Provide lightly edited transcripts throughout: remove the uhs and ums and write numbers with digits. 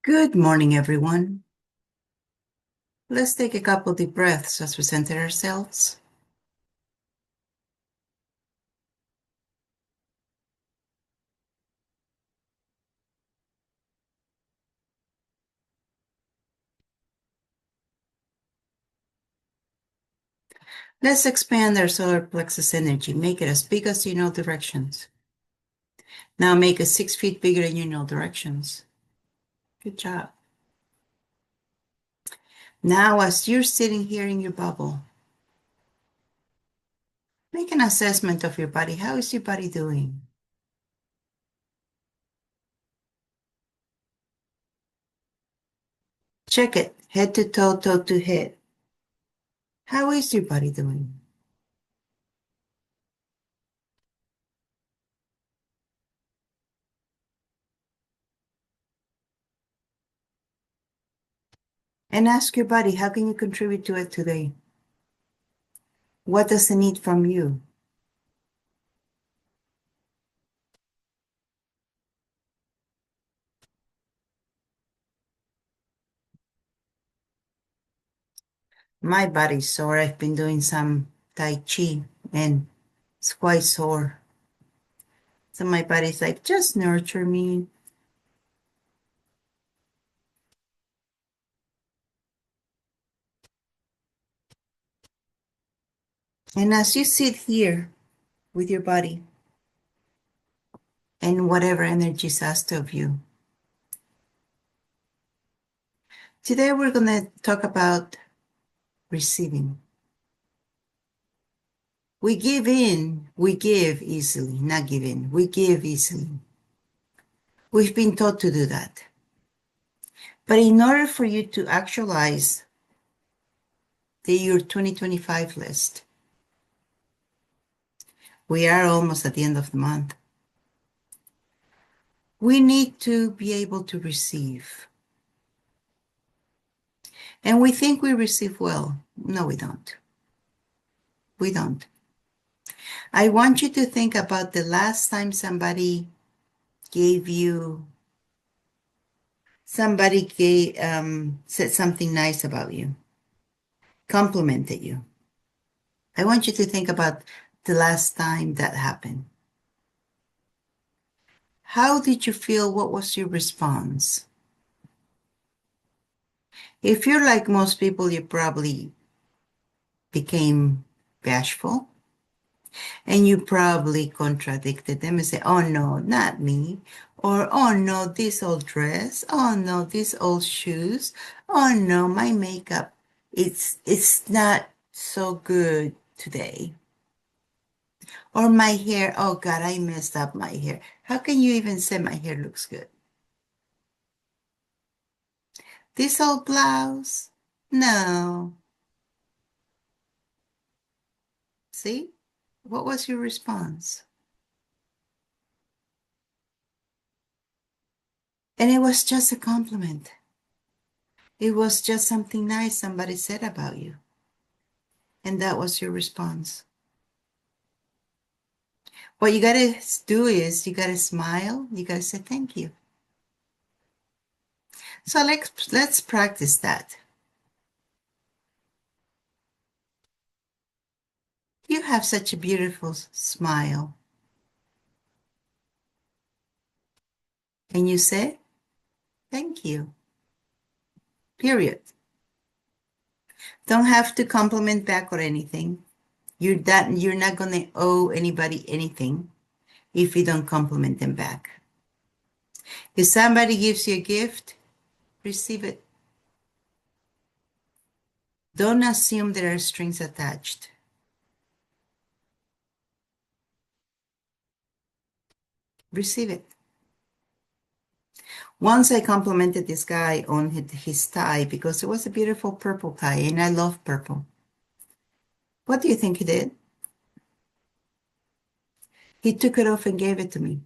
Good morning, everyone. Let's take a couple deep breaths as we center ourselves. Let's expand our solar plexus energy. Make it as big as you know directions. Now make it 6 feet bigger than you know directions. Good job. Now, as you're sitting here in your bubble, make an assessment of your body. How is your body doing? Check it, head to toe, toe to head. How is your body doing? And ask your body, how can you contribute to it today? What does it need from you? My body's sore. I've been doing some Tai Chi and it's quite sore. So my body's like, just nurture me. And as you sit here with your body and whatever energy is asked of you, today we're going to talk about receiving. We give in, we give easily, not give in. We give easily. We've been taught to do that. But in order for you to actualize the year 2025 list, we are almost at the end of the month. We need to be able to receive. And we think we receive well. No, we don't. We don't. I want you to think about the last time somebody said something nice about you, complimented you. I want you to think about the last time that happened. How did you feel? What was your response? If you're like most people, you probably became bashful. And you probably contradicted them and say, oh no, not me. Or, oh no, this old dress. Oh no, these old shoes. Oh no, my makeup. It's not so good today. Or my hair. Oh God, I messed up my hair. How can you even say my hair looks good? This old blouse. No. See? What was your response? And it was just a compliment. It was just something nice somebody said about you. And that was your response. What you got to do is you got to smile. You got to say thank you. So let's practice that. You have such a beautiful smile. And you say thank you. Period. Don't have to compliment back or anything. You're not going to owe anybody anything if you don't compliment them back. If somebody gives you a gift, receive it. Don't assume there are strings attached. Receive it. Once I complimented this guy on his tie because it was a beautiful purple tie and I love purple. What do you think he did? He took it off and gave it to me.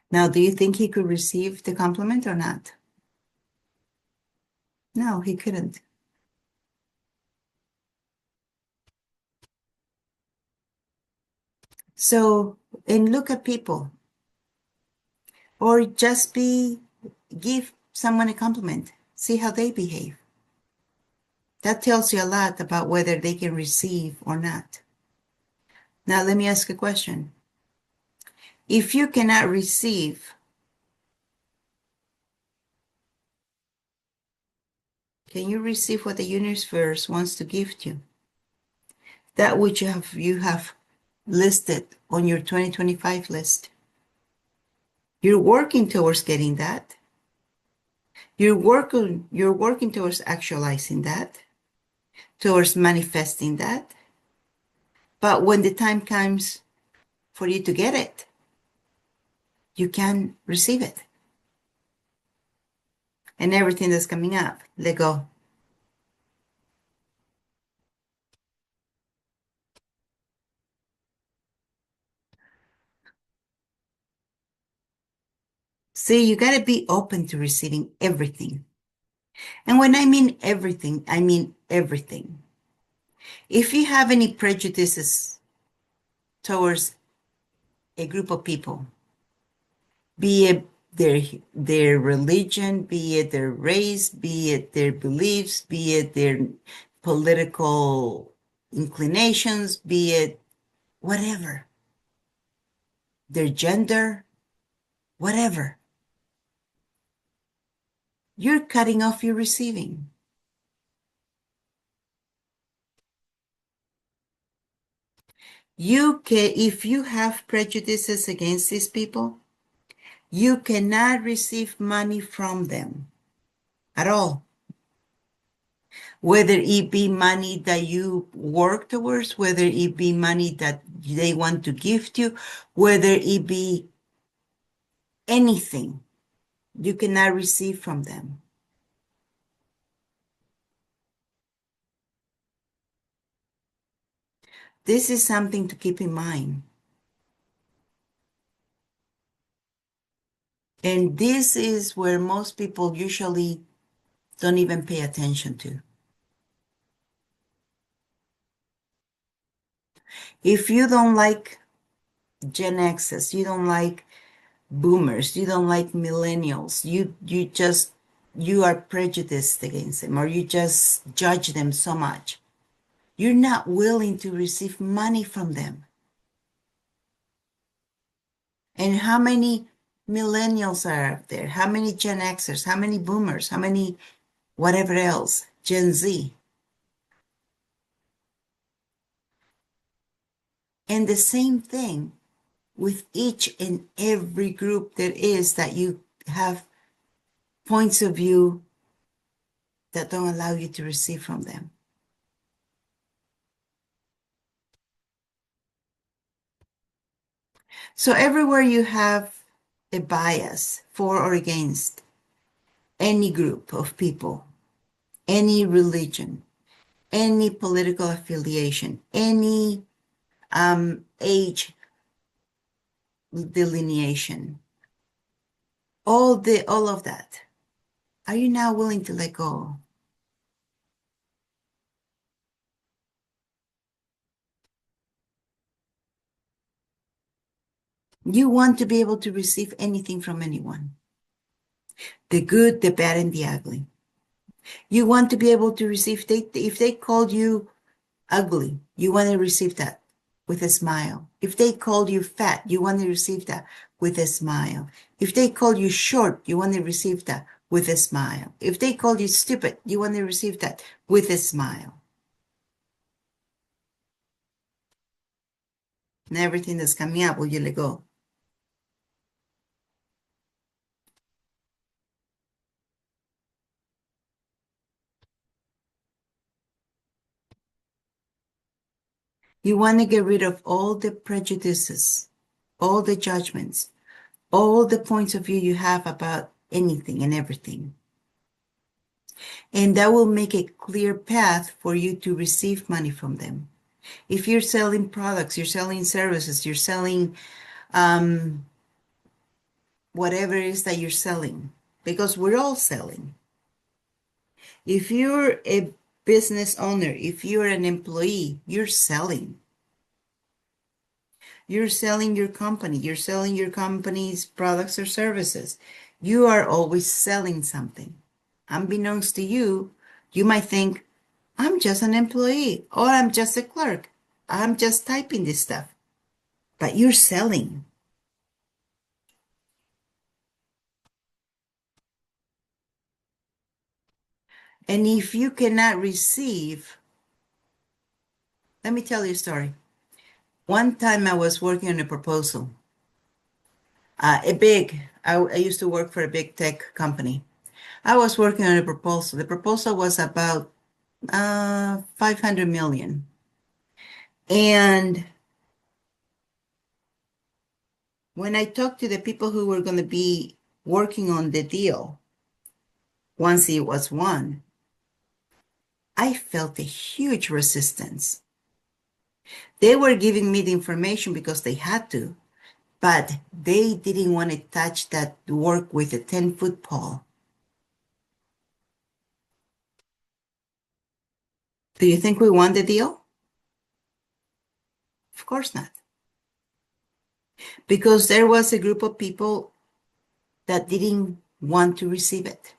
Now, do you think he could receive the compliment or not? No, he couldn't. So, and look at people. Or just give someone a compliment. See how they behave. That tells you a lot about whether they can receive or not. Now, let me ask a question. If you cannot receive, can you receive what the universe wants to gift you? That which you have listed on your 2025 list. You're working towards getting that. You're working towards actualizing that, towards manifesting that. But when the time comes for you to get it, you can receive it. And everything that's coming up, let go. See, you got to be open to receiving everything. And when I mean everything, I mean everything. If you have any prejudices towards a group of people, be it their religion, be it their race, be it their beliefs, be it their political inclinations, be it whatever, their gender, whatever, you're cutting off your receiving. If you have prejudices against these people, you cannot receive money from them at all. Whether it be money that you work towards, whether it be money that they want to gift you, whether it be anything, you cannot receive from them. This is something to keep in mind. And this is where most people usually don't even pay attention to. If you don't like Gen X's, you don't like boomers, you don't like millennials, you are prejudiced against them, or you just judge them so much. You're not willing to receive money from them. And how many millennials are out there? How many Gen Xers? How many boomers? How many whatever else? Gen Z. And the same thing with each and every group there is, that you have points of view that don't allow you to receive from them. So everywhere you have a bias for or against any group of people, any religion, any political affiliation, any age delineation, all of that, are you now willing to let go? You want to be able to receive anything from anyone, the good, the bad, and the ugly. You want to be able to receive, if they called you ugly, you want to receive that with a smile. If they called you fat, you want to receive that with a smile. If they called you short, you want to receive that with a smile. If they called you stupid, you want to receive that with a smile. And everything that's coming up, will you let go? You want to get rid of all the prejudices, all the judgments, all the points of view you have about anything and everything. And that will make a clear path for you to receive money from them. If you're selling products, you're selling services, you're selling whatever it is that you're selling, because we're all selling. If you're a business owner, if you're an employee, you're selling. You're selling your company. You're selling your company's products or services. You are always selling something. Unbeknownst to you, you might think, I'm just an employee or I'm just a clerk. I'm just typing this stuff. But you're selling. And if you cannot receive, let me tell you a story. One time I was working on a proposal. I used to work for a big tech company. I was working on a proposal. The proposal was about 500 million. And when I talked to the people who were going to be working on the deal, once it was won, I felt a huge resistance. They were giving me the information because they had to, but they didn't want to touch that work with a 10-foot pole. Do you think we won the deal? Of course not. Because there was a group of people that didn't want to receive it.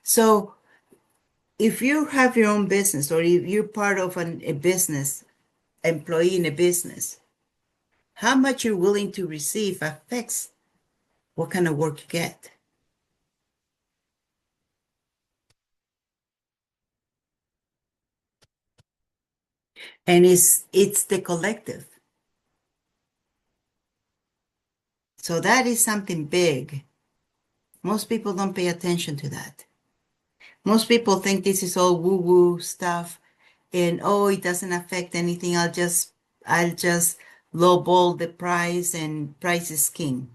So if you have your own business or if you're part of a business, employee in a business, how much you're willing to receive affects what kind of work you get. And it's the collective. So that is something big. Most people don't pay attention to that. Most people think this is all woo-woo stuff and oh, it doesn't affect anything. I'll just lowball the price and price is king.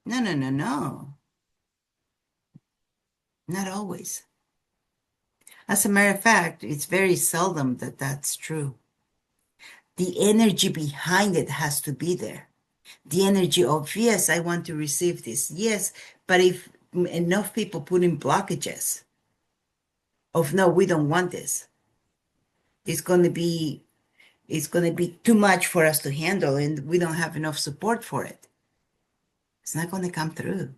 No, no, no, no. Not always. As a matter of fact, it's very seldom that that's true. The energy behind it has to be there. The energy of, yes, I want to receive this. Yes, but if enough people put in blockages of, no, we don't want this, it's going to be it's going to be too much for us to handle and we don't have enough support for it. It's not going to come through.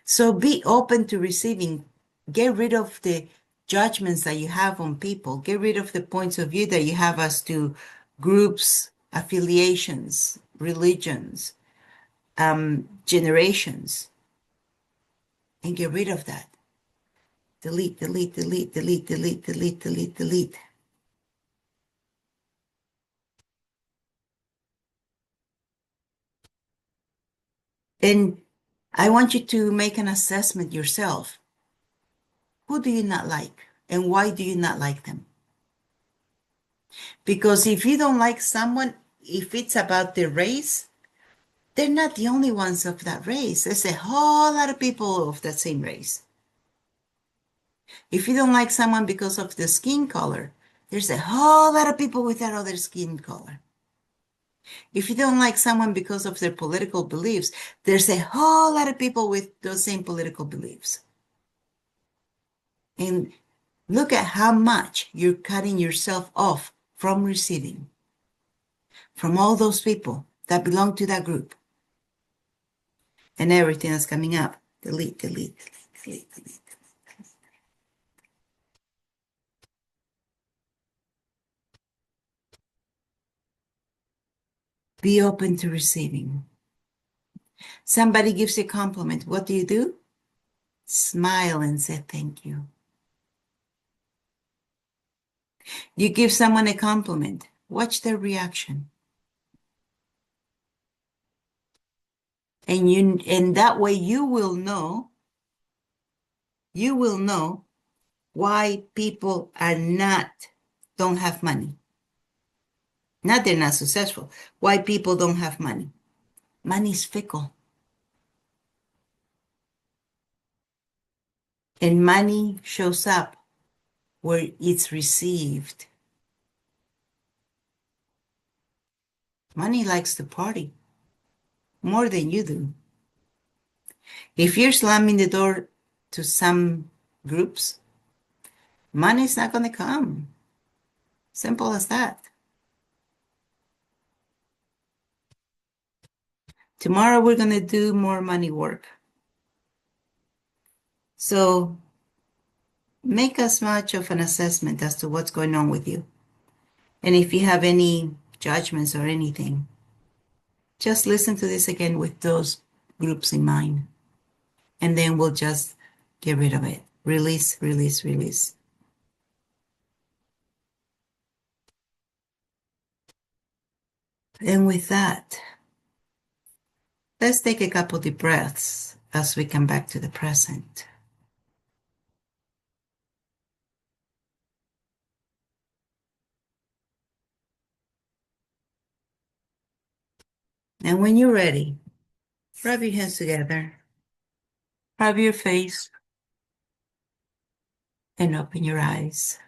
So be open to receiving. Get rid of the judgments that you have on people. Get rid of the points of view that you have as to groups, affiliations, religions, generations, and get rid of that. Delete, delete, delete, delete, delete, delete, delete, delete. And I want you to make an assessment yourself. Who do you not like? And why do you not like them? Because if you don't like someone, if it's about the race, they're not the only ones of that race. There's a whole lot of people of that same race. If you don't like someone because of the skin color, there's a whole lot of people with that other skin color. If you don't like someone because of their political beliefs, there's a whole lot of people with those same political beliefs. And look at how much you're cutting yourself off from receiving from all those people that belong to that group. And everything that's coming up, delete, delete, delete, delete. Be open to receiving. Somebody gives you a compliment. What do? Smile and say thank you. You give someone a compliment. Watch their reaction. And that way you will know why people don't have money. Not they're not successful. Why people don't have money. Money is fickle. And money shows up where it's received. Money likes to party more than you do. If you're slamming the door to some groups, money's not going to come. Simple as that. Tomorrow we're going to do more money work. So make as much of an assessment as to what's going on with you. And if you have any judgments or anything, just listen to this again with those groups in mind. And then we'll just get rid of it. Release, release, release. And with that, let's take a couple deep breaths as we come back to the present. And when you're ready, rub your hands together, rub your face, and open your eyes.